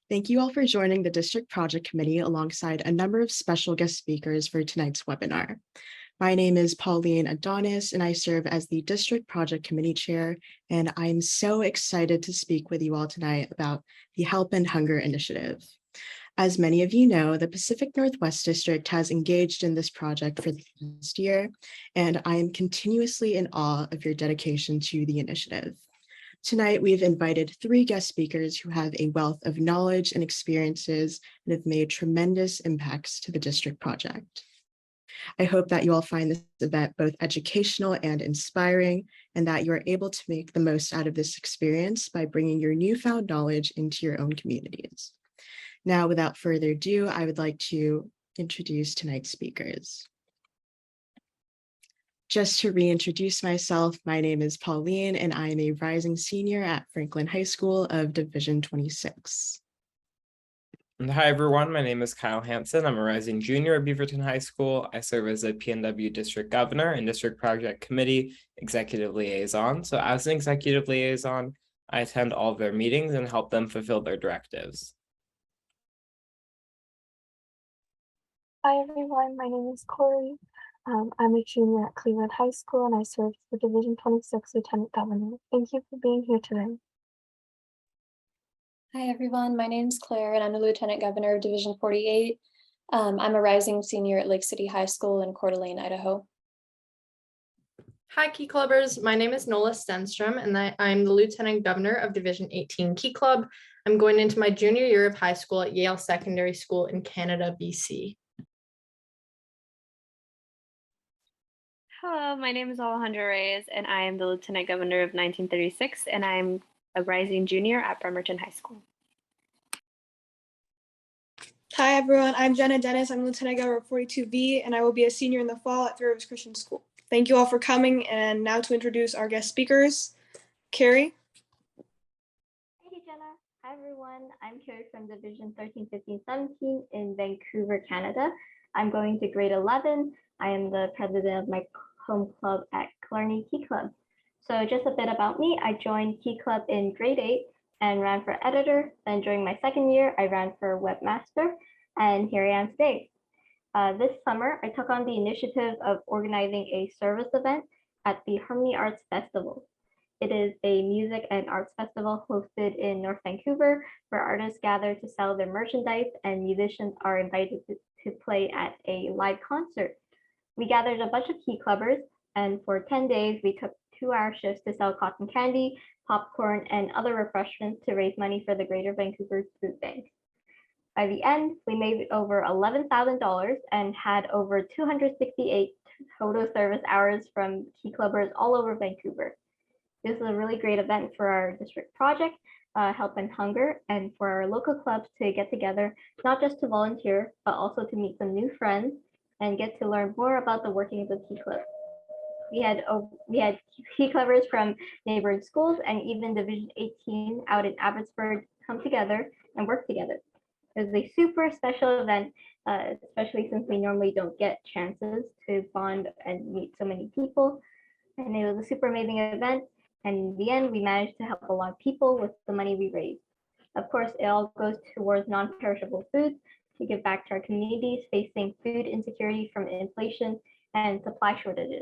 Thank you all for joining the District Project Committee alongside a number of special guest speakers for tonight's webinar. My name is Pauline Adonis, and I serve as the District Project Committee Chair, and I'm so excited to speak with you all tonight about the Help and Hunger Initiative. As many of you know, the Pacific Northwest District has engaged in this project for the past year, and I am continuously in awe of your dedication to the initiative. Tonight, we've invited 3 guest speakers who have a wealth of knowledge and experiences and have made tremendous impacts to the district project. I hope that you all find this event both educational and inspiring, and that you are able to make the most out of this experience by bringing your newfound knowledge into your own communities. Now, without further ado, I would like to introduce tonight's speakers. Just to reintroduce myself, my name is Pauline, and I am a rising senior at Franklin High School of Division 26. And hi, everyone. My name is Kyle Hansen. I'm a rising junior at Beaverton High School. I serve as a PNW District Governor and District Project Committee Executive Liaison. So as an Executive Liaison, I attend all of their meetings and help them fulfill their directives. Hi, everyone. My name is Corey. I'm a junior at Cleveland High School, and I serve for Division 26 Lieutenant Governor. Thank you for being here today. Hi, everyone. My name is Claire, and I'm the Lieutenant Governor of Division 48. I'm a rising senior at Lake City High School in Coeur d'Alene, Idaho. Hi, Key Clubbers. My name is Nola Stenstrom, and I'm the Lieutenant Governor of Division 18 Key Club. I'm going into my junior year of high school at Yale Secondary School in Canada, BC. Hello, my name is Alejandra Reyes, and I am the Lieutenant Governor of 1936, and I'm a rising junior at Bremerton High School. Hi, everyone. I'm Jenna Dennis. I'm Lieutenant Governor of 42B, and I will be a senior in the fall at Three Rivers Christian School. Thank you all for coming, and now to introduce our guest speakers. Carrie. Thank you, Jenna. Hi, everyone. I'm Carrie from Division 13, 15, 17 in Vancouver, Canada. I'm going to grade 11. I am the president of my home club at Killarney Key Club. So just a bit about me. I joined Key Club in grade 8 and ran for editor. Then during my second year, I ran for webmaster, and here I am today. This summer, I took on the initiative of organizing a service event at the Harmony Arts Festival. It is a music and arts festival hosted in North Vancouver, where artists gather to sell their merchandise and musicians are invited to play at a live concert. We gathered a bunch of Key Clubbers, and for 10 days, we took 2-hour shifts to sell cotton candy, popcorn, and other refreshments to raise money for the Greater Vancouver Food Bank. By the end, we made over $11,000 and had over 268 total service hours from Key Clubbers all over Vancouver. This is a really great event for our district project, Help and Hunger, and for our local clubs to get together, not just to volunteer, but also to meet some new friends and get to learn more about the workings of Key Club. We had Key Clubbers from neighboring schools and even Division 18 out in Abbotsford come together and work together. It was a super special event, especially since we normally don't get chances to bond and meet so many people. And it was a super amazing event. And in the end, we managed to help a lot of people with the money we raised. Of course, it all goes towards non-perishable foods to give back to our communities facing food insecurity from inflation and supply shortages.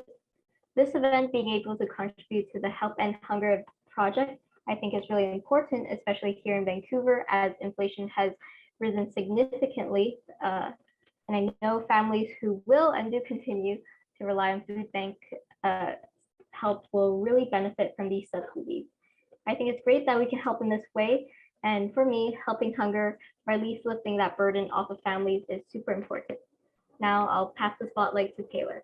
This event being able to contribute to the Help and Hunger project, I think is really important, especially here in Vancouver, as inflation has risen significantly. And I know families who will and do continue to rely on food bank help will really benefit from these subsidies. I think it's great that we can help in this way. And for me, helping hunger, or at least lifting that burden off of families, is super important. Now I'll pass the spotlight to Taylor.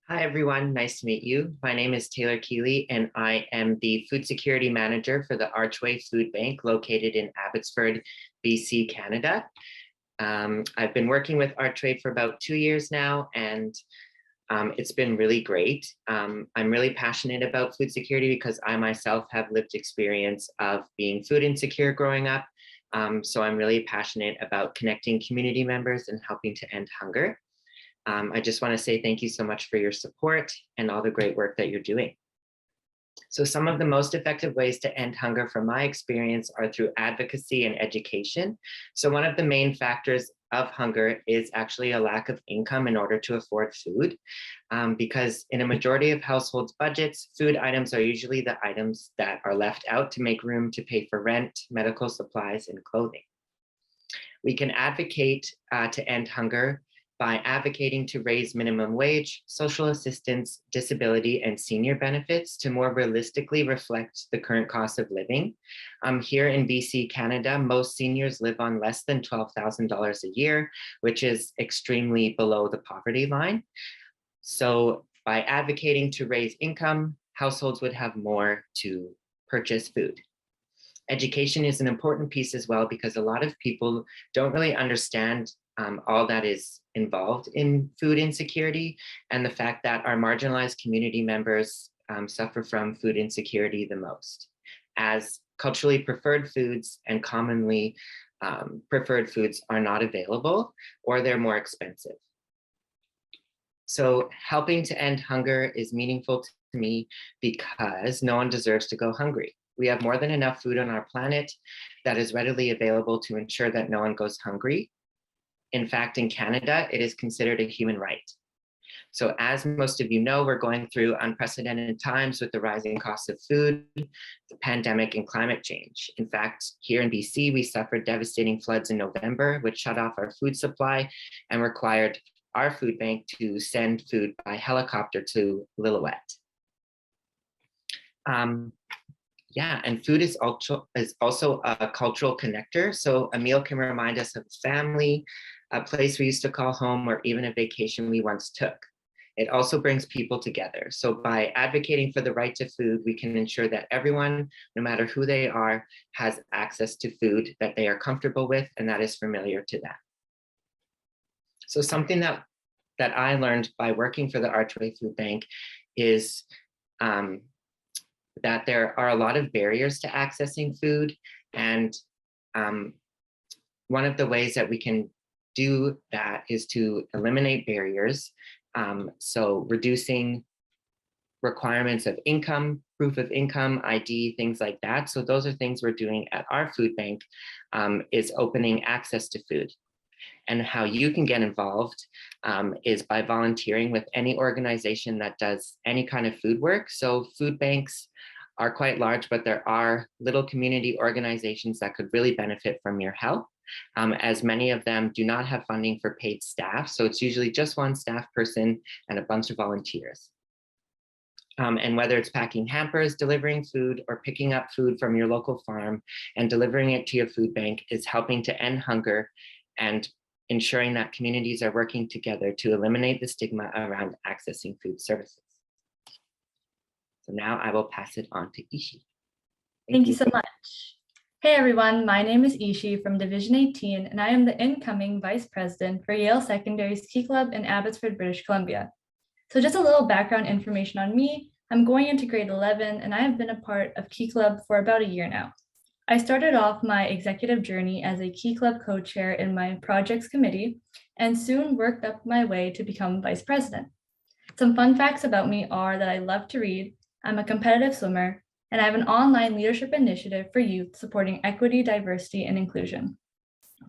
Hi, everyone. Nice to meet you. My name is Taylor Keeley, and I am the Food Security Manager for the Archway Food Bank located in Abbotsford, BC, Canada. I've been working with Archway for about 2 years now, and it's been really great. I'm really passionate about food security because I myself have lived experience of being food insecure growing up. So I'm really passionate about connecting community members and helping to end hunger. I just want to say thank you so much for your support and all the great work that you're doing. So some of the most effective ways to end hunger from my experience are through advocacy and education. So one of the main factors of hunger is actually a lack of income in order to afford food, because in a majority of households' budgets, food items are usually the items that are left out to make room to pay for rent, medical supplies, and clothing. We can advocate to end hunger by advocating to raise minimum wage, social assistance, disability, and senior benefits to more realistically reflect the current cost of living. Here in BC, Canada, most seniors live on less than $12,000 a year, which is extremely below the poverty line. So by advocating to raise income, households would have more to purchase food. Education is an important piece as well, because a lot of people don't really understand all that is involved in food insecurity, and the fact that our marginalized community members suffer from food insecurity the most, as culturally preferred foods and commonly preferred foods are not available, or they're more expensive. So helping to end hunger is meaningful to me because no one deserves to go hungry. We have more than enough food on our planet that is readily available to ensure that no one goes hungry. In fact, in Canada, it is considered a human right. So as most of you know, we're going through unprecedented times with the rising cost of food, the pandemic, and climate change. In fact, here in BC, we suffered devastating floods in November, which shut off our food supply and required our food bank to send food by helicopter to Lillooet. Yeah, and food is also a cultural connector. So a meal can remind us of family, a place we used to call home, or even a vacation we once took. It also brings people together. So by advocating for the right to food, we can ensure that everyone, no matter who they are, has access to food that they are comfortable with and that is familiar to them. So something that I learned by working for the Archway Food Bank is that there are a lot of barriers to accessing food. And one of the ways that we can do that is to eliminate barriers. So reducing requirements of income, proof of income, ID, things like that. So those are things we're doing at our food bank, is opening access to food. And how you can get involved is by volunteering with any organization that does any kind of food work. So food banks are quite large, but there are little community organizations that could really benefit from your help, as many of them do not have funding for paid staff. So it's usually just one staff person and a bunch of volunteers. And whether it's packing hampers, delivering food, or picking up food from your local farm and delivering it to your food bank is helping to end hunger and ensuring that communities are working together to eliminate the stigma around accessing food services. So now I will pass it on to Ishi. Thank you so much. Hey everyone, my name is Ishi from Division 18, and I am the incoming Vice President for Yale Secondary's Key Club in Abbotsford, British Columbia. So just a little background information on me. I'm going into grade 11, and I have been a part of Key Club for about a year now. I started off my executive journey as a Key Club co-chair in my projects committee, and soon worked up my way to become Vice President. Some fun facts about me are that I love to read, I'm a competitive swimmer, and I have an online leadership initiative for youth supporting equity, diversity, and inclusion.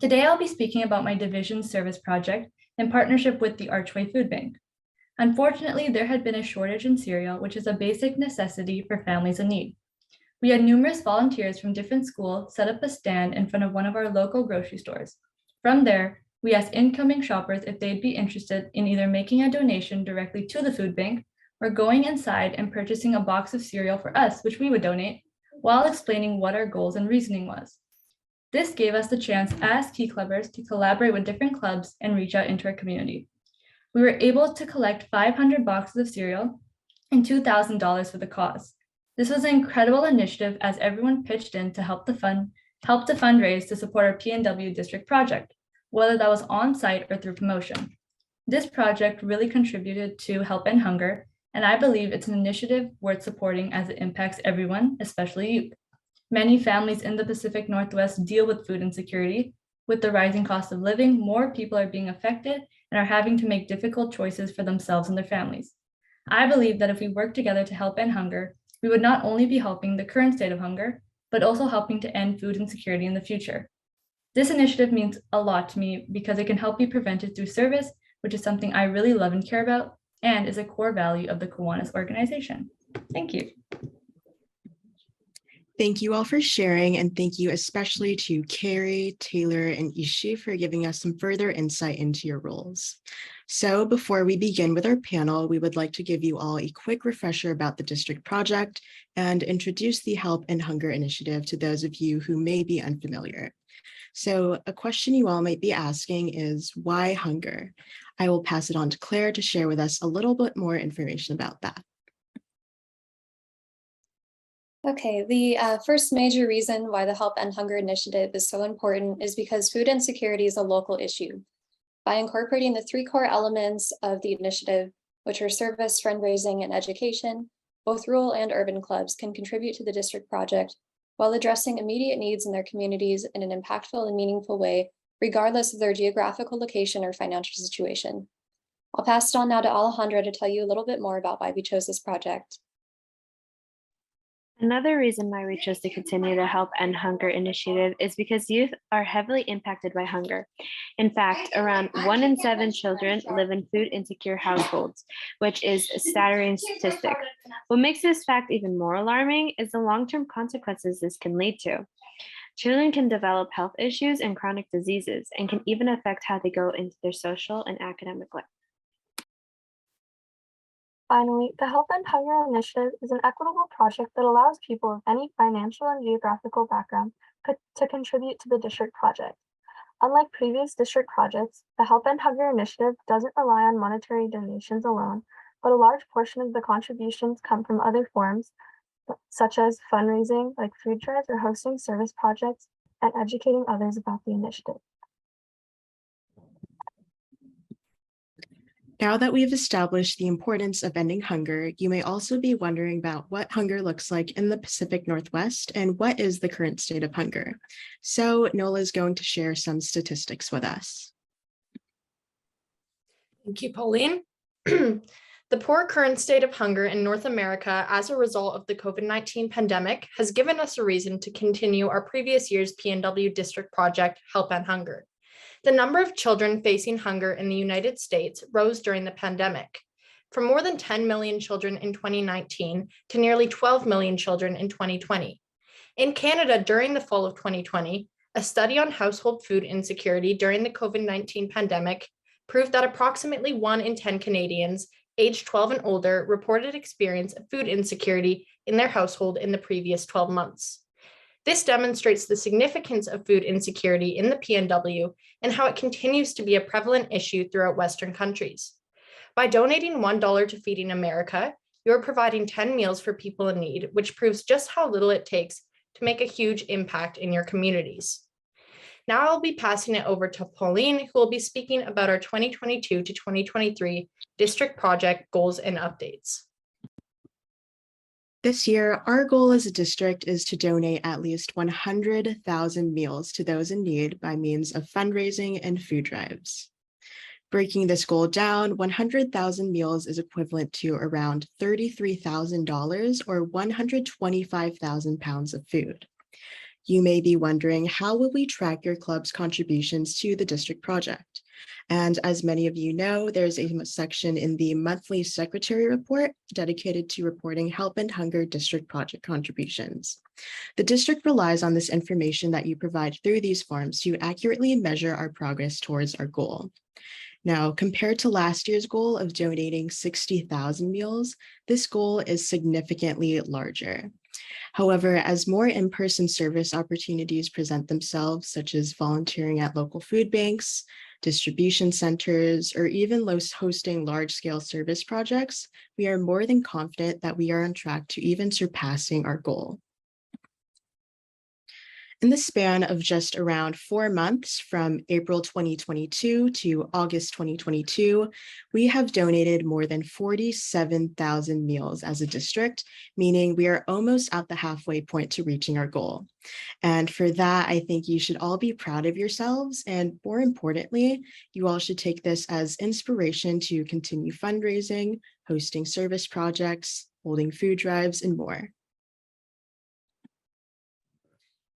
Today, I'll be speaking about my division service project in partnership with the Archway Food Bank. Unfortunately, there had been a shortage in cereal, which is a basic necessity for families in need. We had numerous volunteers from different schools set up a stand in front of one of our local grocery stores. From there, we asked incoming shoppers if they'd be interested in either making a donation directly to the food bank or going inside and purchasing a box of cereal for us, which we would donate, while explaining what our goals and reasoning was. This gave us the chance as Key Clubbers to collaborate with different clubs and reach out into our community. We were able to collect 500 boxes of cereal and $2,000 for the cause. This was an incredible initiative as everyone pitched in to help to fundraise to support our PNW district project, whether that was on site or through promotion. This project really contributed to help end hunger, and I believe it's an initiative worth supporting as it impacts everyone, especially youth. Many families in the Pacific Northwest deal with food insecurity. With the rising cost of living, more people are being affected and are having to make difficult choices for themselves and their families. I believe that if we work together to help end hunger, we would not only be helping the current state of hunger, but also helping to end food insecurity in the future. This initiative means a lot to me because it can help be prevented through service, which is something I really love and care about, and is a core value of the Kiwanis organization. Thank you. Thank you all for sharing, and thank you especially to Carrie, Taylor, and Ishi for giving us some further insight into your roles. So before we begin with our panel, we would like to give you all a quick refresher about the district project and introduce the Help and Hunger Initiative to those of you who may be unfamiliar. So a question you all might be asking is, why hunger? I will pass it on to Claire to share with us a little bit more information about that. Okay, the first major reason why the Help End Hunger Initiative is so important is because food insecurity is a local issue. By incorporating the three core elements of the initiative, which are service, fundraising, and education, both rural and urban clubs can contribute to the district project while addressing immediate needs in their communities in an impactful and meaningful way, regardless of their geographical location or financial situation. I'll pass it on now to Alejandra to tell you a little bit more about why we chose this project. Another reason why we chose to continue the Help End Hunger initiative is because youth are heavily impacted by hunger. In fact, around 1 in 7 children live in food insecure households, which is a staggering statistic. What makes this fact even more alarming is the long-term consequences this can lead to. Children can develop health issues and chronic diseases and can even affect how they go into their social and academic life. Finally, the Help End Hunger Initiative is an equitable project that allows people of any financial and geographical background to contribute to the district project. Unlike previous district projects, the Help End Hunger Initiative doesn't rely on monetary donations alone, but a large portion of the contributions come from other forms, such as fundraising, like food drives or hosting service projects, and educating others about the initiative. Now that we've established the importance of ending hunger, you may also be wondering about what hunger looks like in the Pacific Northwest and what is the current state of hunger. So Nola is going to share some statistics with us. Thank you, Pauline. The poor current state of hunger in North America as a result of the COVID-19 pandemic has given us a reason to continue our previous year's PNW district project, Help End Hunger. The number of children facing hunger in the United States rose during the pandemic, from more than 10 million children in 2019 to nearly 12 million children in 2020. In Canada, during the fall of 2020, a study on household food insecurity during the COVID-19 pandemic proved that approximately 1 in 10 Canadians aged 12 and older reported experience of food insecurity in their household in the previous 12 months. This demonstrates the significance of food insecurity in the PNW and how it continues to be a prevalent issue throughout Western countries. By donating $1 to Feeding America, you're providing 10 meals for people in need, which proves just how little it takes to make a huge impact in your communities. Now I'll be passing it over to Pauline, who will be speaking about our 2022 to 2023 district project goals and updates. This year, our goal as a district is to donate at least 100,000 meals to those in need by means of fundraising and food drives. Breaking this goal down, 100,000 meals is equivalent to around $33,000 or 125,000 pounds of food. You may be wondering, how will we track your club's contributions to the district project? And as many of you know, there's a section in the monthly secretary report dedicated to reporting Help End Hunger district project contributions. The district relies on this information that you provide through these forms to accurately measure our progress towards our goal. Now, compared to last year's goal of donating 60,000 meals, this goal is significantly larger. However, as more in-person service opportunities present themselves, such as volunteering at local food banks, distribution centers, or even hosting large-scale service projects, we are more than confident that we are on track to even surpassing our goal. In the span of just around 4 months, from April 2022 to August 2022, we have donated more than 47,000 meals as a district, meaning we are almost at the halfway point to reaching our goal. And for that, I think you should all be proud of yourselves. And more importantly, you all should take this as inspiration to continue fundraising, hosting service projects, holding food drives, and more.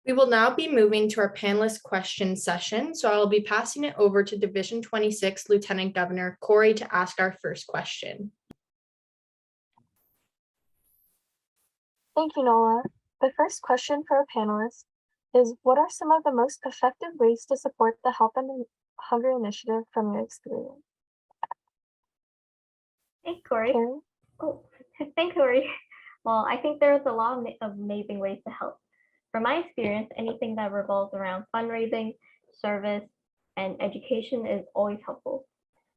We will now be moving to our panelist question session. So I will be passing it over to Division 26 Lieutenant Governor Corey to ask our first question. Thank you, Nola. The first question for our panelists is, what are some of the most effective ways to support the Help and Hunger Initiative from your experience? Thanks, Corey. Carrie? Oh, thanks, Corey. Well, I think there's a lot of amazing ways to help. From my experience, anything that revolves around fundraising, service, and education is always helpful.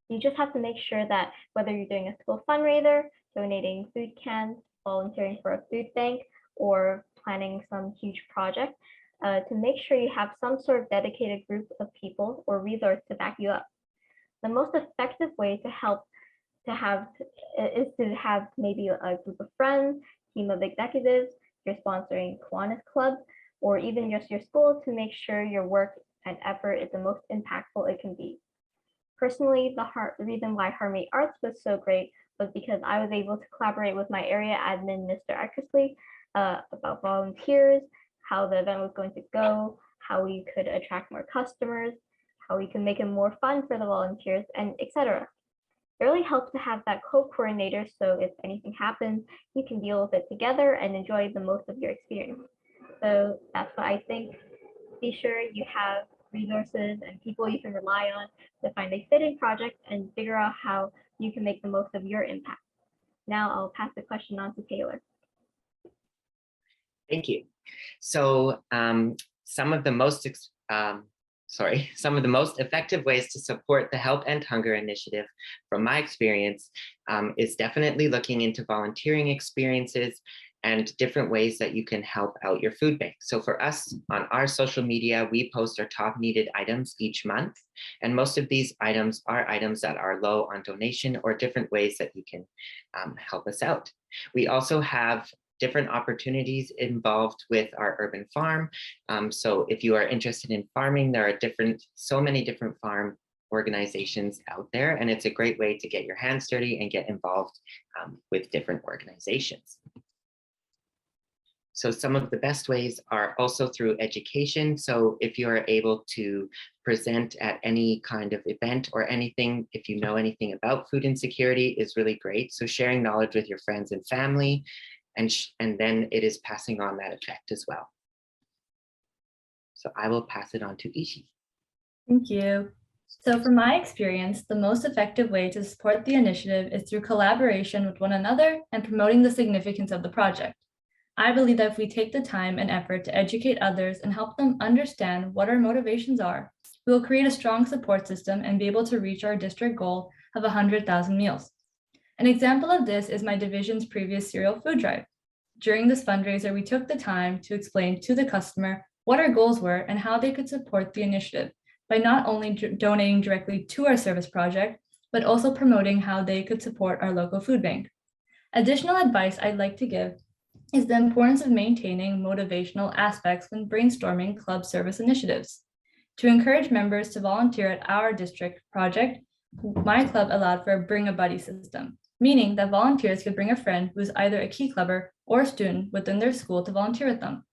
You just have to make sure that whether you're doing a school fundraiser, donating food cans, volunteering for a food bank, or planning some huge project, to make sure you have some sort of dedicated group of people or resource to back you up. The most effective way to help is to have maybe a group of friends, team of executives, you're sponsoring Kiwanis Club, or even just your school to make sure your work and effort is the most impactful it can be. Personally, the reason why Harmony Arts was so great was because I was able to collaborate with my area admin, Mr. Eckersley, about volunteers, how the event was going to go, how we could attract more customers, how we can make it more fun for the volunteers, and etc. It really helps to have that co-coordinator, so if anything happens, you can deal with it together and enjoy the most of your experience. So that's what I think. Be sure you have resources and people you can rely on to find a fitting project and figure out how you can make the most of your impact. Now I'll pass the question on to Taylor. Thank you. So some of the most effective ways to support the Help End Hunger initiative, from my experience, is definitely looking into volunteering experiences and different ways that you can help out your food bank. So for us on our social media, we post our top needed items each month. And most of these items are items that are low on donation or different ways that you can help us out. We also have different opportunities involved with our urban farm. So if you are interested in farming, there are so many different farm organizations out there, and it's a great way to get your hands dirty and get involved with different organizations. So some of the best ways are also through education. So if you are able to present at any kind of event or anything, if you know anything about food insecurity, is really great. So sharing knowledge with your friends and family, and then it is passing on that effect as well. So I will pass it on to Ishi. Thank you. So from my experience, the most effective way to support the initiative is through collaboration with one another and promoting the significance of the project. I believe that if we take the time and effort to educate others and help them understand what our motivations are, we will create a strong support system and be able to reach our district goal of 100,000 meals. An example of this is my division's previous cereal food drive. During this fundraiser, we took the time to explain to the customer what our goals were and how they could support the initiative by not only donating directly to our service project, but also promoting how they could support our local food bank. Additional advice I'd like to give is the importance of maintaining motivational aspects when brainstorming club service initiatives. To encourage members to volunteer at our district project, my club allowed for a bring a buddy system, meaning that volunteers could bring a friend who is either a key clubber or a student within their school to volunteer with them.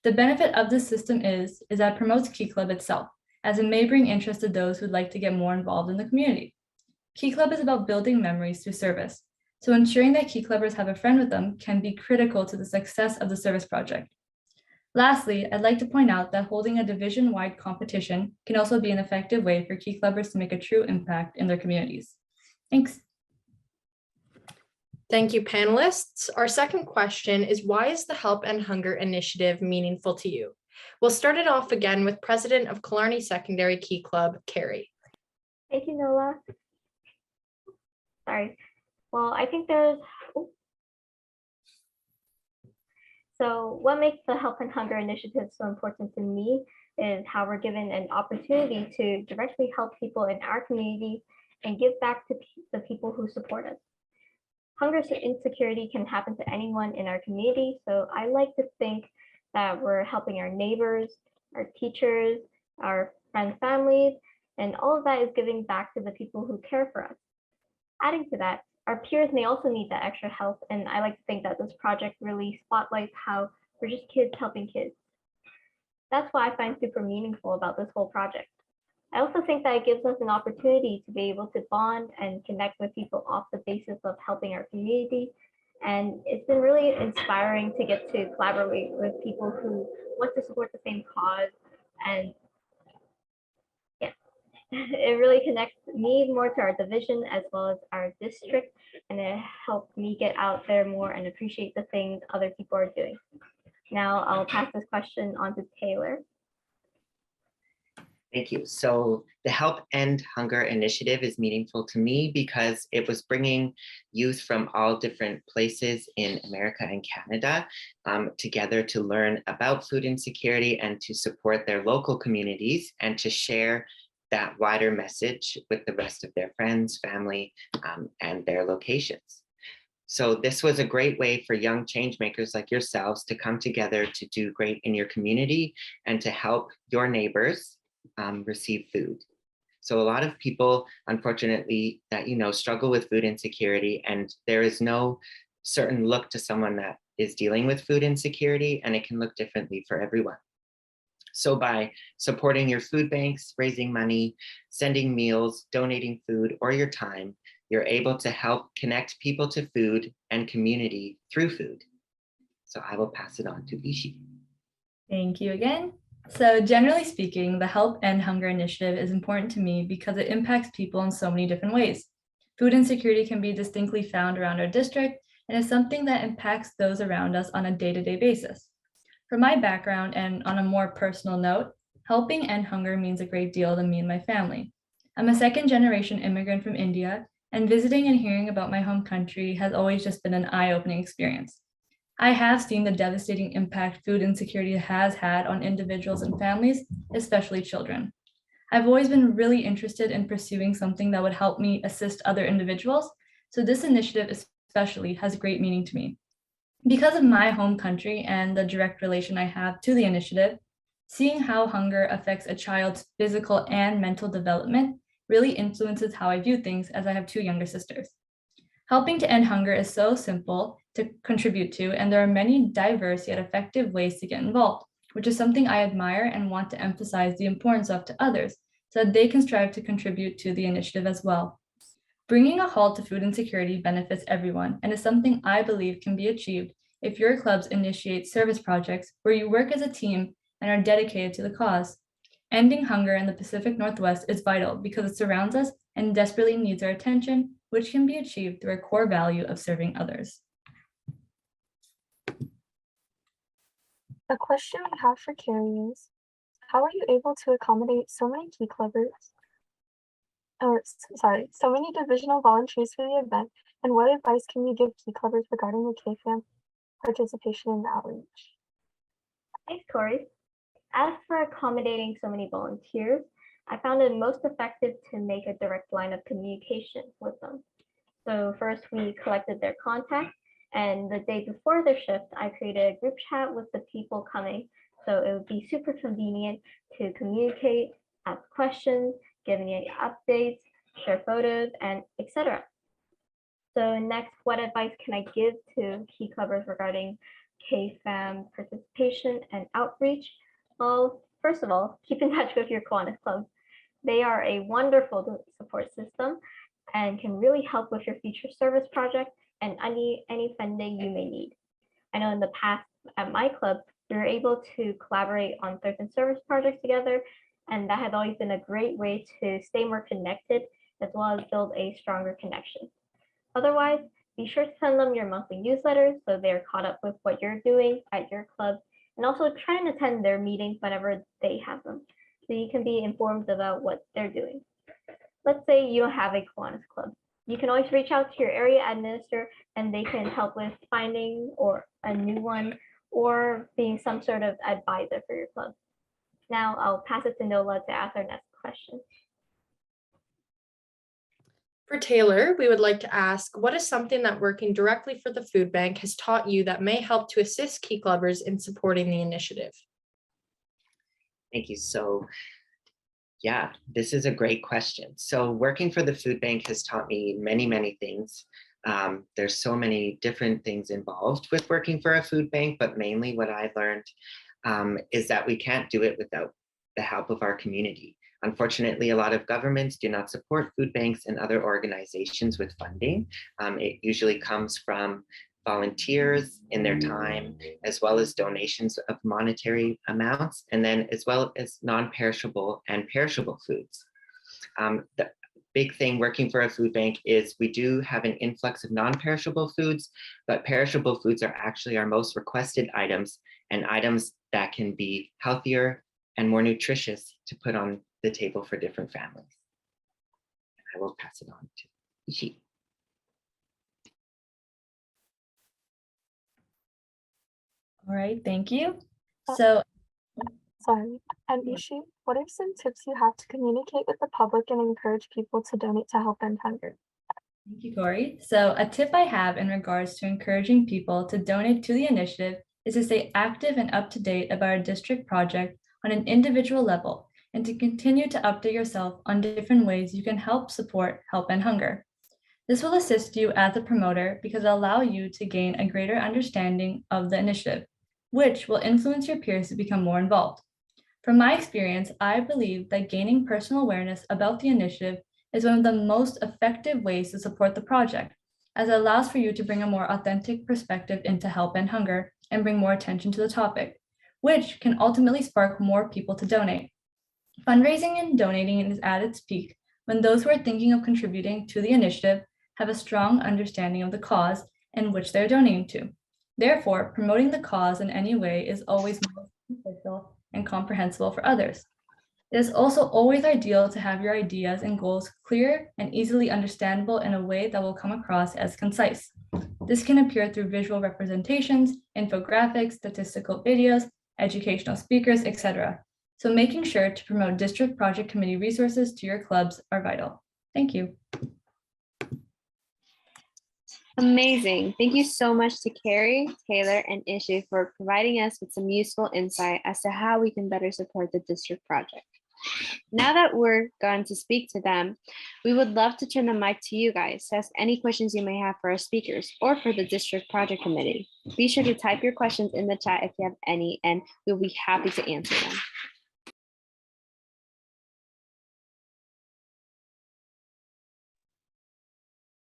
The benefit of this system is that it promotes Key Club itself, as it may bring interest to those who'd like to get more involved in the community. Key Club is about building memories through service, so ensuring that Key Clubbers have a friend with them can be critical to the success of the service project. Lastly, I'd like to point out that holding a division-wide competition can also be an effective way for Key Clubbers to make a true impact in their communities. Thanks. Thank you, panelists. Our second question is, why is the Help End Hunger initiative meaningful to you? We'll start it off again with President of Killarney Secondary Key Club, Carrie. Thank you, Nola. Sorry. Well, I think so what makes the Help and Hunger initiative so important to me is how we're given an opportunity to directly help people in our community and give back to the people who support us. Hunger insecurity can happen to anyone in our community, so I like to think that we're helping our neighbors, our teachers, our friends' families, and all of that is giving back to the people who care for us. Adding to that, our peers may also need that extra help, and I like to think that this project really spotlights how we're just kids helping kids. That's what I find super meaningful about this whole project. I also think that it gives us an opportunity to be able to bond and connect with people off the basis of helping our community. And it's been really inspiring to get to collaborate with people who want to support the same cause. And yeah, it really connects me more to our division as well as our district. And it helped me get out there more and appreciate the things other people are doing. Now I'll pass this question on to Taylor. Thank you. So the Help End Hunger initiative is meaningful to me because it was bringing youth from all different places in America and Canada together to learn about food insecurity and to support their local communities and to share that wider message with the rest of their friends, family, and their locations. So this was a great way for young change makers like yourselves to come together to do great in your community and to help your neighbors receive food. So a lot of people, unfortunately, that struggle with food insecurity, and there is no certain look to someone that is dealing with food insecurity, and it can look differently for everyone. So by supporting your food banks, raising money, sending meals, donating food, or your time, you're able to help connect people to food and community through food. So I will pass it on to Ishi. Thank you again. So generally speaking, the Help End Hunger initiative is important to me because it impacts people in so many different ways. Food insecurity can be distinctly found around our district and is something that impacts those around us on a day-to-day basis. From my background and on a more personal note, helping end hunger means a great deal to me and my family. I'm a second-generation immigrant from India, and visiting and hearing about my home country has always just been an eye-opening experience. I have seen the devastating impact food insecurity has had on individuals and families, especially children. I've always been really interested in pursuing something that would help me assist other individuals, so this initiative especially has great meaning to me. Because of my home country and the direct relation I have to the initiative, seeing how hunger affects a child's physical and mental development really influences how I view things, as I have two younger sisters. Helping to end hunger is so simple to contribute to, and there are many diverse yet effective ways to get involved, which is something I admire and want to emphasize the importance of to others so that they can strive to contribute to the initiative as well. Bringing a halt to food insecurity benefits everyone and is something I believe can be achieved if your clubs initiate service projects where you work as a team and are dedicated to the cause. Ending hunger in the Pacific Northwest is vital because it surrounds us and desperately needs our attention, which can be achieved through a core value of serving others. The question we have for Carrie is, how are you able to accommodate so many key clubbers, so many divisional volunteers for the event, and what advice can you give key clubbers regarding the KFAM participation in the outreach? Thanks, Corey. As for accommodating so many volunteers, I found it most effective to make a direct line of communication with them. So first we collected their contact, and the day before their shift, I created a group chat with the people coming. So it would be super convenient to communicate, ask questions, give me updates, share photos, and etc. So next, what advice can I give to key clubbers regarding KFAM participation and outreach? Well, first of all, keep in touch with your Kiwanis club. They are a wonderful support system and can really help with your future service project and any funding you may need. I know in the past at my club, we were able to collaborate on certain service projects together, and that has always been a great way to stay more connected as well as build a stronger connection. Otherwise, be sure to send them your monthly newsletters so they're caught up with what you're doing at your club, and also try and attend their meetings whenever they have them so you can be informed about what they're doing. Let's say you don't have a Kiwanis club. You can always reach out to your area administrator and they can help with finding or a new one or being some sort of advisor for your club. Now I'll pass it to Nola to ask our next question. For Taylor, we would like to ask, what is something that working directly for the food bank has taught you that may help to assist key clubbers in supporting the initiative? Thank you. So yeah, this is a great question. So working for the food bank has taught me many, many things. There's so many different things involved with working for a food bank, but mainly what I learned is that we can't do it without the help of our community. Unfortunately, a lot of governments do not support food banks and other organizations with funding. It usually comes from volunteers in their time, as well as donations of monetary amounts, and then as well as non-perishable and perishable foods. The big thing working for a food bank is we do have an influx of non-perishable foods, but perishable foods are actually our most requested items and items that can be healthier and more nutritious to put on the table for different families. I will pass it on to Ishi. All right, thank you. Uh, So Sorry. And Ishi, what are some tips you have to communicate with the public and encourage people to donate to help end hunger? thank you, Corey. So a tip I have in regards to encouraging people to donate to the initiative is to stay active and up to date about our district project on an individual level and to continue to update yourself on different ways you can help support Help End Hunger. This will assist you as a promoter because it'll allow you to gain a greater understanding of the initiative, which will influence your peers to become more involved. From my experience, I believe that gaining personal awareness about the initiative is one of the most effective ways to support the project, as it allows for you to bring a more authentic perspective into Help End Hunger and bring more attention to the topic, which can ultimately spark more people to donate. Fundraising and donating is at its peak when those who are thinking of contributing to the initiative have a strong understanding of the cause and which they're donating to. Therefore, promoting the cause in any way is always more beneficial and comprehensible for others. It is also always ideal to have your ideas and goals clear and easily understandable in a way that will come across as concise. This can appear through visual representations, infographics, statistical videos, educational speakers, etc. So making sure to promote district project committee resources to your clubs are vital. Thank you. Amazing. Thank you so much to Carrie, Taylor, and Ishi for providing us with some useful insight as to how we can better support the district project. Now that we're going to speak to them, we would love to turn the mic to you guys to ask any questions you may have for our speakers or for the district project committee. Be sure to type your questions in the chat if you have any, and we'll be happy to answer them.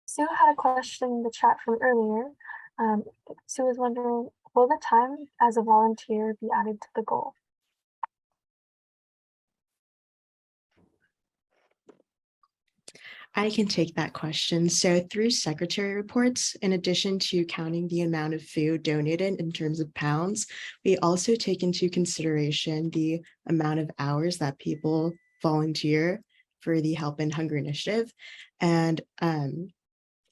Sue had a question in the chat from earlier. Sue was wondering, will the time as a volunteer be added to the goal? I can take that question. So through secretary reports, in addition to counting the amount of food donated in terms of pounds, we also take into consideration the amount of hours that people volunteer for the Help End Hunger initiative. And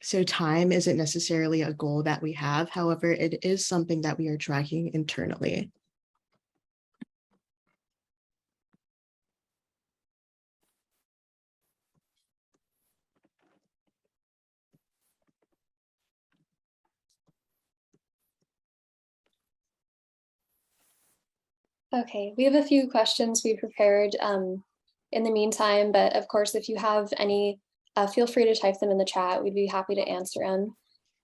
so time isn't necessarily a goal that we have. However, it is something that we are tracking internally. Okay, we have a few questions we prepared in the meantime, but of course, if you have any, feel free to type them in the chat. We'd be happy to answer them.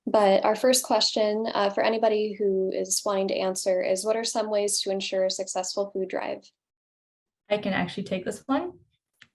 But our first question for anybody who is wanting to answer is, what are some ways to ensure a successful food drive? I can actually take this one.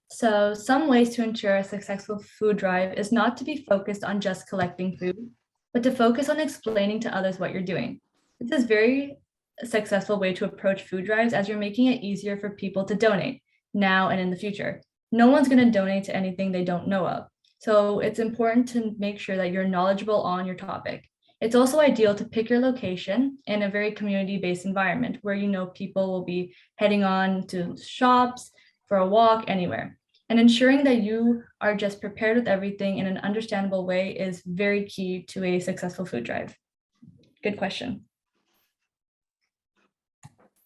So some ways to ensure a successful food drive is not to be focused on just collecting food, but to focus on explaining to others what you're doing. This is very successful way to approach food drives, as you're making it easier for people to donate now and in the future. No one's going to donate to anything they don't know of. So it's important to make sure that you're knowledgeable on your topic. It's also ideal to pick your location in a very community-based environment where you know people will be heading on to shops, for a walk, anywhere. And ensuring that you are just prepared with everything in an understandable way is very key to a successful food drive. Good question.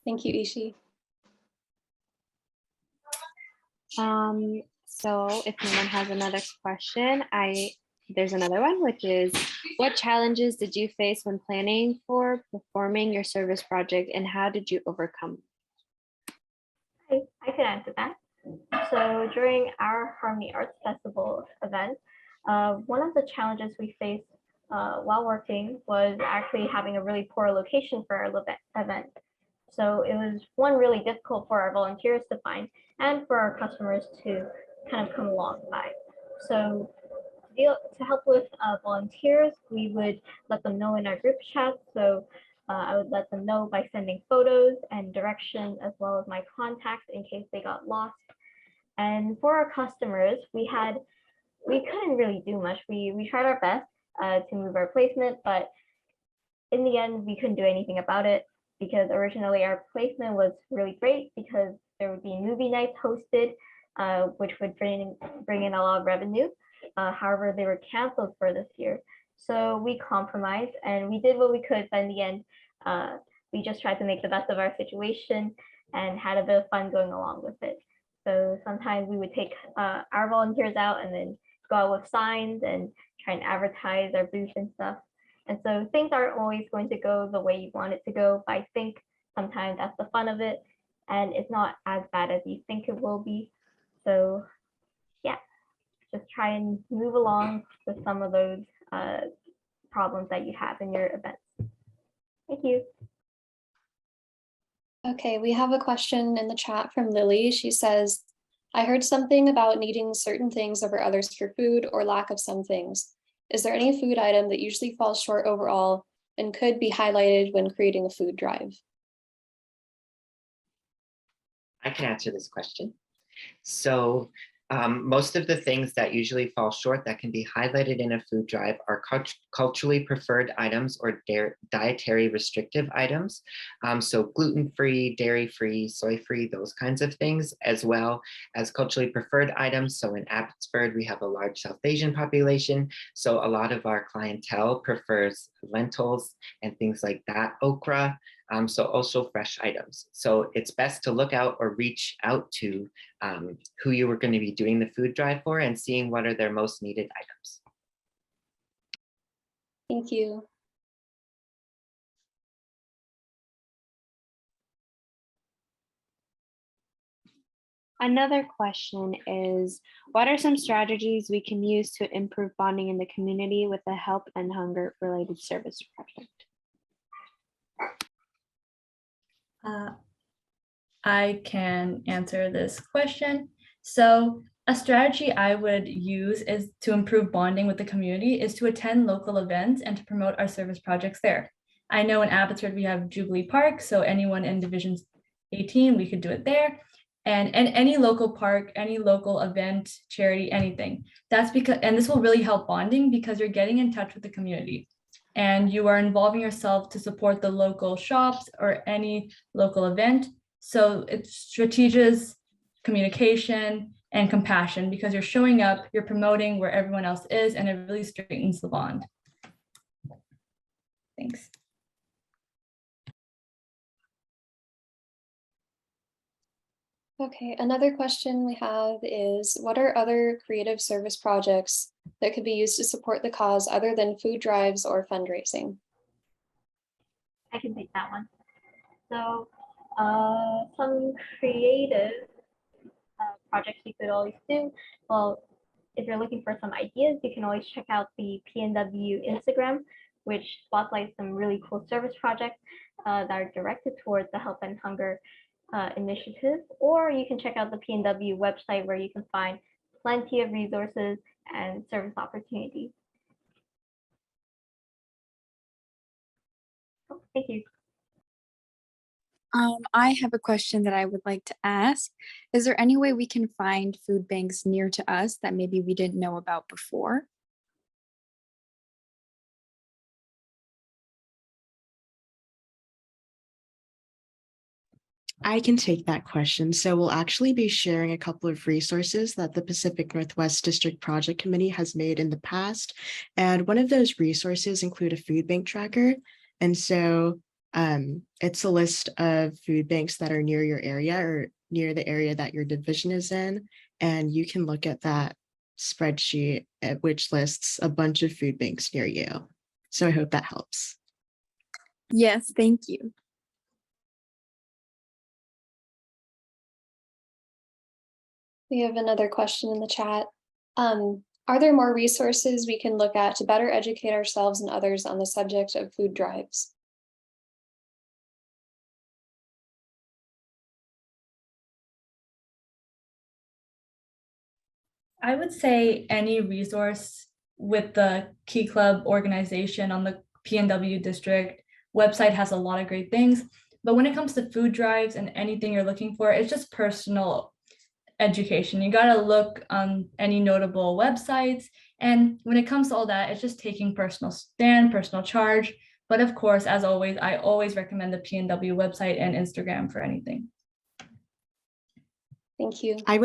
Thank you, Ishi. So if no one has another question, there's another one, which is, what challenges did you face when planning for performing your service project, and how did you overcome? I can answer that. So during our Harmony Arts Festival event, one of the challenges we faced while working was actually having a really poor location for our event. So it was one really difficult for our volunteers to find and for our customers to kind of come along by. So to help with volunteers, we would let them know in our group chat. So I would let them know by sending photos and directions as well as my contacts in case they got lost. And for our customers, we couldn't really do much. We tried our best to move our placement, but in the end, we couldn't do anything about it because originally our placement was really great because there would be movie nights hosted, which would bring in a lot of revenue. However, they were canceled for this year. So we compromised and we did what we could, but in the end, we just tried to make the best of our situation and had a bit of fun going along with it. So sometimes we would take our volunteers out and then go out with signs and try and advertise our booth and stuff. And so things aren't always going to go the way you want it to go, but I think sometimes that's the fun of it and it's not as bad as you think it will be. So yeah, just try and move along with some of those problems that you have in your events. Thank you. Okay, we have a question in the chat from Lily. She says, I heard something about needing certain things over others for food or lack of some things. Is there any food item that usually falls short overall and could be highlighted when creating a food drive? I can answer this question. So most of the things that usually fall short that can be highlighted in a food drive are culturally preferred items or dietary restrictive items. So gluten-free, dairy-free, soy-free, those kinds of things, as well as culturally preferred items. So in Abbotsford, we have a large South Asian population. So a lot of our clientele prefers lentils and things like that, okra. So also fresh items. So it's best to look out or reach out to who you were going to be doing the food drive for and seeing what are their most needed items. Thank you. Another question is, what are some strategies we can use to improve bonding in the community with the Help and Hunger related service project? I can answer this question. So a strategy I would use is to improve bonding with the community is to attend local events and to promote our service projects there. I know in Abbotsford we have Jubilee Park, so anyone in Division 18, we could do it there. And any local park, any local event, charity, anything. That's because, and this will really help bonding because you're getting in touch with the community and you are involving yourself to support the local shops or any local event. So it's strategies, communication, and compassion because you're showing up, you're promoting where everyone else is, and it really strengthens the bond. Thanks. Okay, another question we have is, what are other creative service projects that could be used to support the cause other than food drives or fundraising? I can take that one. So some creative projects you could always do. Well, if you're looking for some ideas, you can always check out the PNW Instagram, which spotlights some really cool service projects that are directed towards the Help and Hunger initiative, or you can check out the PNW website where you can find plenty of resources and service opportunities. Oh, thank you. I have a question that I would like to ask. Is there any way we can find food banks near to us that maybe we didn't know about before? I can take that question. So we'll actually be sharing a couple of resources that the Pacific Northwest District Project Committee has made in the past. And one of those resources include a food bank tracker. And so it's a list of food banks that are near your area or near the area that your division is in. And you can look at that spreadsheet which lists a bunch of food banks near you. So I hope that helps. Yes, thank you. We have another question in the chat. Are there more resources we can look at to better educate ourselves and others on the subject of food drives? I would say any resource with the Key Club organization on the PNW district website has a lot of great things. But when it comes to food drives and anything you're looking for, it's just personal education. You got to look on any notable websites. And when it comes to all that, it's just taking personal stand, personal charge. But of course, as always, I always recommend the PNW website and Instagram for anything. Thank you. I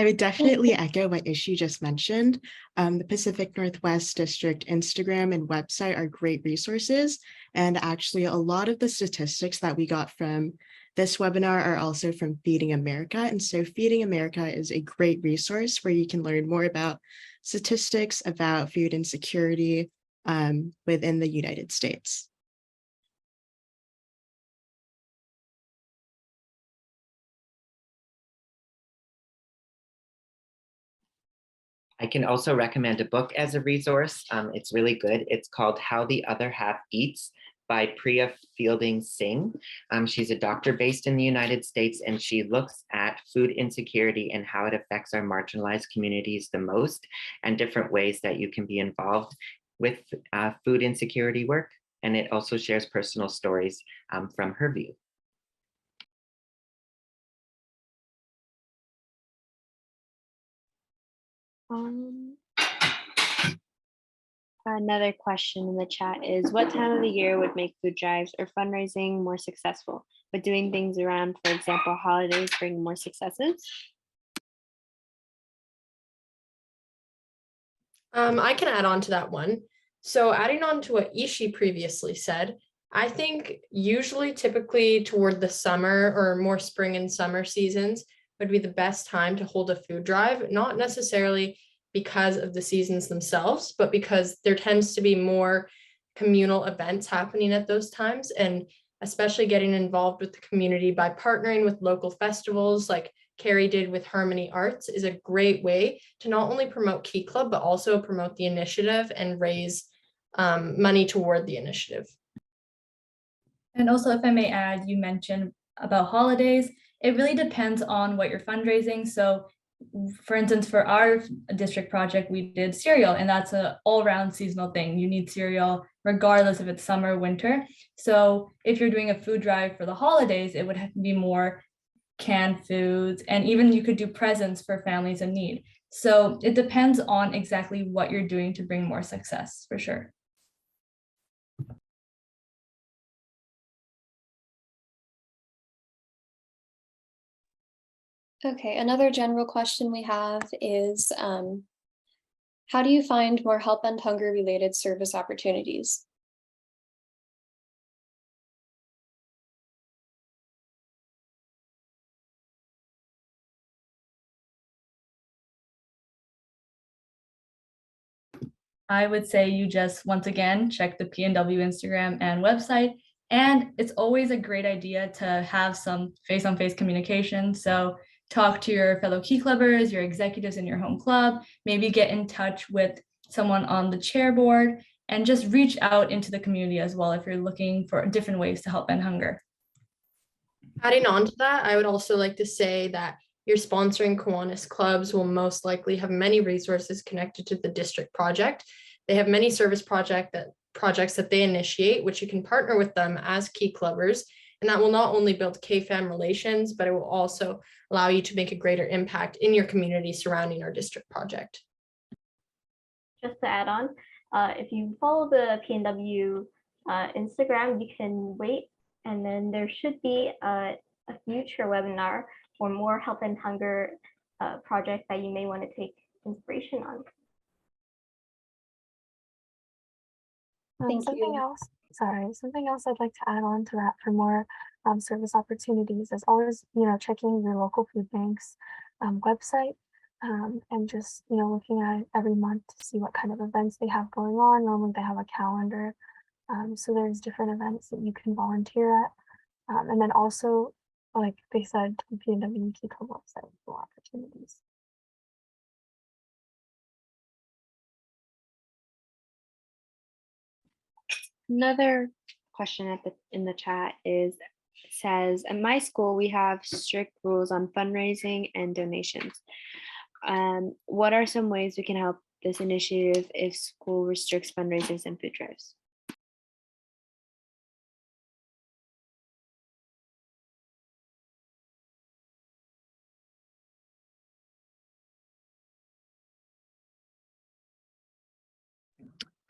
would definitely echo what Ishi just mentioned. The Pacific Northwest District Instagram and website are great resources. And actually, a lot of the statistics that we got from this webinar are also from Feeding America. And so Feeding America is a great resource where you can learn more about statistics about food insecurity within the United States. I can also recommend a book as a resource. It's really good. It's called How the Other Half Eats by Priya Fielding Singh. She's a doctor based in the United States, and she looks at food insecurity and how it affects our marginalized communities the most, and different ways that you can be involved with food insecurity work. And it also shares personal stories from her view. Another question in the chat is, what time of the year would make food drives or fundraising more successful? Would doing things around, for example, holidays bring more successes? I can add on to that one. So adding on to what Ishi previously said, I think usually typically toward the summer or more spring and summer seasons would be the best time to hold a food drive, not necessarily because of the seasons themselves, but because there tends to be more communal events happening at those times, and especially getting involved with the community by partnering with local festivals like Carrie did with Harmony Arts is a great way to not only promote Key Club, but also promote the initiative and raise money toward the initiative. And also, if I may add, you mentioned about holidays. It really depends on what you're fundraising. So for instance, for our district project, we did cereal, and that's an all-round seasonal thing. You need cereal regardless if it's summer or winter. So if you're doing a food drive for the holidays, it would have to be more canned foods, and even you could do presents for families in need. So it depends on exactly what you're doing to bring more success, for sure. Okay, another general question we have is, how do you find more help and hunger related service opportunities? I would say you just, once again, check the PNW Instagram and website. And it's always a great idea to have some face-on-face communication. So talk to your fellow Key Clubbers, your executives in your home club, maybe get in touch with someone on the chair board, and just reach out into the community as well if you're looking for different ways to help end hunger. Adding on to that, I would also like to say that your sponsoring Kiwanis clubs will most likely have many resources connected to the district project. They have many service projects that they initiate, which you can partner with them as Key Clubbers. And that will not only build K-FAM relations, but it will also allow you to make a greater impact in your community surrounding our district project. Just to add on, if you follow the PNW Instagram, you can wait, and then there should be a future webinar or more Help and Hunger project that you may want to take inspiration on. Something else I'd like to add on to that for more service opportunities is always, checking your local food bank's website and just, looking at it every month to see what kind of events they have going on. Normally they have a calendar. So there's different events that you can volunteer at. And then also, like they said, the PNW Key Club website for opportunities. Another question in the chat says, at my school, we have strict rules on fundraising and donations. What are some ways we can help this initiative if school restricts fundraisers and food drives?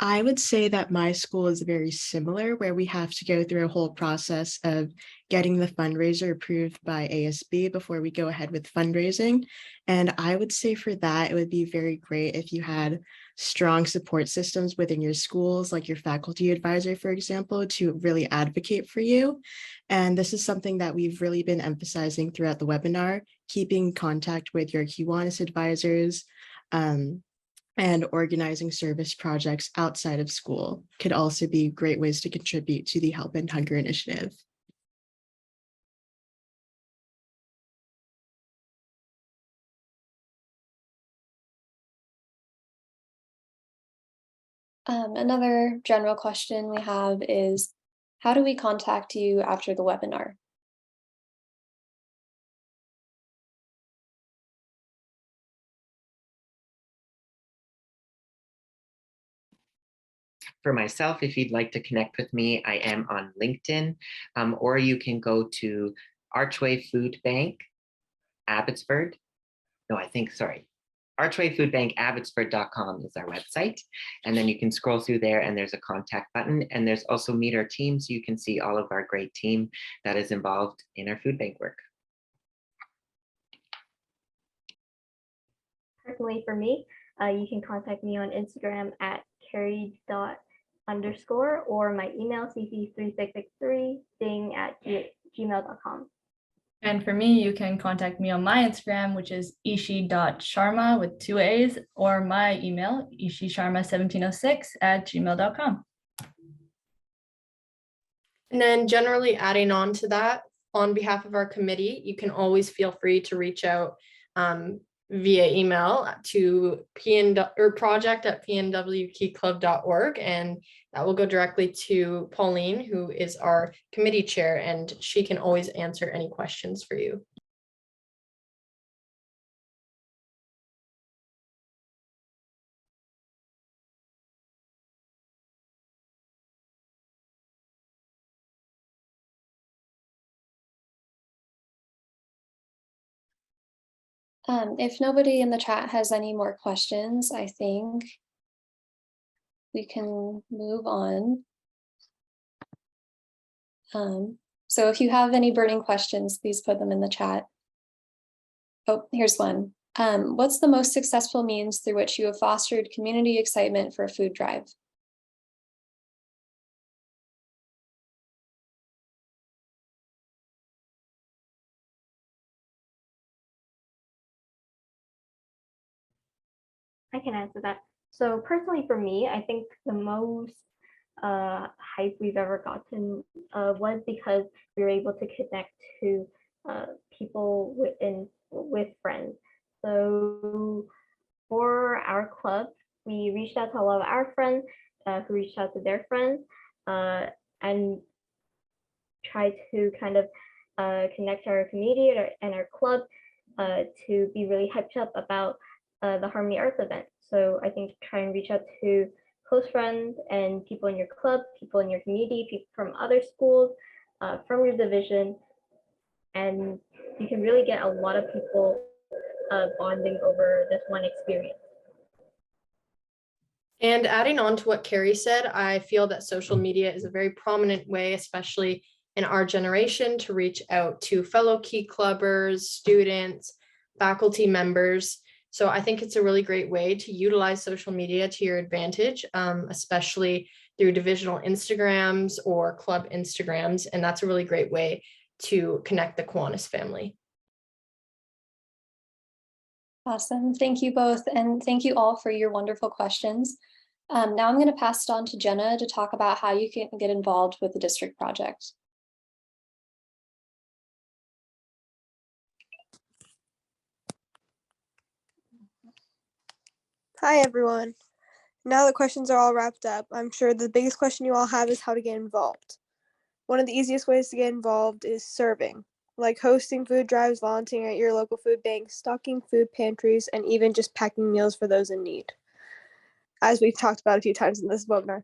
I would say that my school is very similar, where we have to go through a whole process of getting the fundraiser approved by ASB before we go ahead with fundraising. And I would say for that, it would be very great if you had strong support systems within your schools, like your faculty advisor, for example, to really advocate for you. And this is something that we've really been emphasizing throughout the webinar, keeping contact with your Kiwanis advisors, and organizing service projects outside of school could also be great ways to contribute to the Help End Hunger initiative. Another general question we have is, how do we contact you after the webinar? For myself, if you'd like to connect with me, I am on LinkedIn, or you can go to Archway Food Bank, Abbotsford. No, Archway Food Bank, Abbotsford.com is our website. And then you can scroll through there and there's a contact button. And there's also Meet Our Team, so you can see all of our great team that is involved in our food bank work. Personally, for me, you can contact me on Instagram at carrie._, or my email cc3663ding@gmail.com. And for me, you can contact me on my Instagram, which is ishi.sharma with 2 A's, or my email, ishisharma1706@gmail.com. And then generally adding on to that, on behalf of our committee, you can always feel free to reach out via email to project@pnwkeyclub.org, and that will go directly to Pauline, who is our committee chair, and she can always answer any questions for you. If nobody in the chat has any more questions, I think we can move on. So if you have any burning questions, please put them in the chat. Oh, here's one. What's the most successful means through which you have fostered community excitement for a food drive? I can answer that. So personally for me, I think the most hype we've ever gotten was because we were able to connect to people with friends. So for our club, we reached out to a lot of our friends who reached out to their friends and tried to kind of connect our community and our club to be really hyped up about the Harmony Arts event. So I think try and reach out to close friends and people in your club, people in your community, people from other schools, from your division, and you can really get a lot of people bonding over this one experience. And adding on to what Carrie said, I feel that social media is a very prominent way, especially in our generation, to reach out to fellow Key Clubbers, students, faculty members. So I think it's a really great way to utilize social media to your advantage, especially through divisional Instagrams or club Instagrams. And that's a really great way to connect the Kiwanis family. Awesome. Thank you both. And thank you all for your wonderful questions. Now I'm going to pass it on to Jenna to talk about how you can get involved with the district project. Hi, everyone. Now that questions are all wrapped up, I'm sure the biggest question you all have is how to get involved. One of the easiest ways to get involved is serving, like hosting food drives, volunteering at your local food bank, stocking food pantries, and even just packing meals for those in need, as we've talked about a few times in this webinar.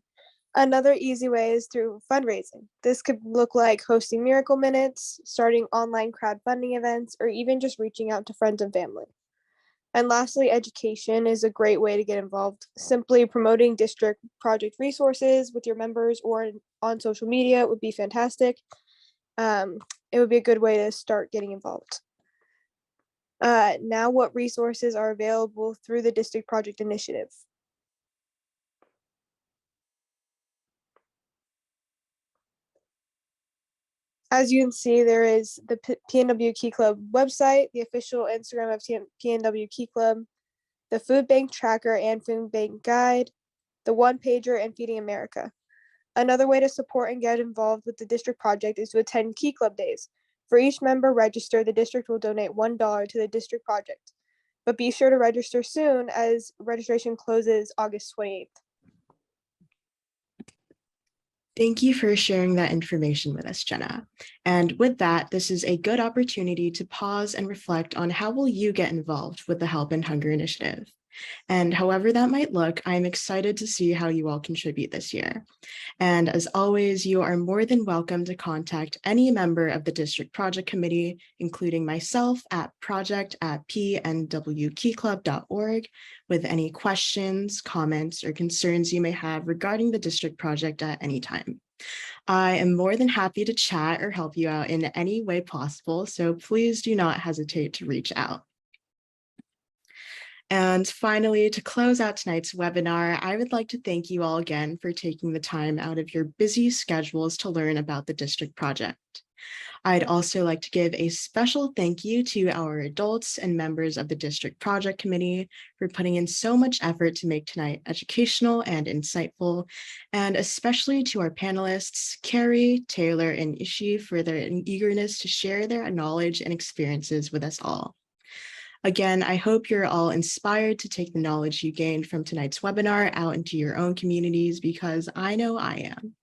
Another easy way is through fundraising. This could look like hosting miracle minutes, starting online crowdfunding events, or even just reaching out to friends and family. And lastly, education is a great way to get involved. Simply promoting district project resources with your members or on social media would be fantastic. It would be a good way to start getting involved. Now, what resources are available through the district project initiative? As you can see, there is the PNW Key Club website, the official Instagram of PNW Key Club, the food bank tracker and food bank guide, the one pager, and Feeding America. Another way to support and get involved with the district project is to attend Key Club days. For each member registered, the district will donate $1 to the district project. But be sure to register soon as registration closes August 28th. Thank you for sharing that information with us, Jenna. And with that, this is a good opportunity to pause and reflect on how will you get involved with the Help and Hunger Initiative. And however that might look, I'm excited to see how you all contribute this year. And as always, you are more than welcome to contact any member of the District Project Committee, including myself at project@pnwkeyclub.org with any questions, comments, or concerns you may have regarding the district project at any time. I am more than happy to chat or help you out in any way possible, so please do not hesitate to reach out. And finally, to close out tonight's webinar, I would like to thank you all again for taking the time out of your busy schedules to learn about the district project. I'd also like to give a special thank you to our adults and members of the District Project Committee for putting in so much effort to make tonight educational and insightful, and especially to our panelists, Carrie, Taylor, and Ishi for their eagerness to share their knowledge and experiences with us all. Again, I hope you're all inspired to take the knowledge you gained from tonight's webinar out into your own communities, because I know I am.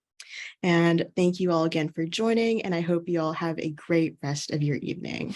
And thank you all again for joining, and I hope you all have a great rest of your evening.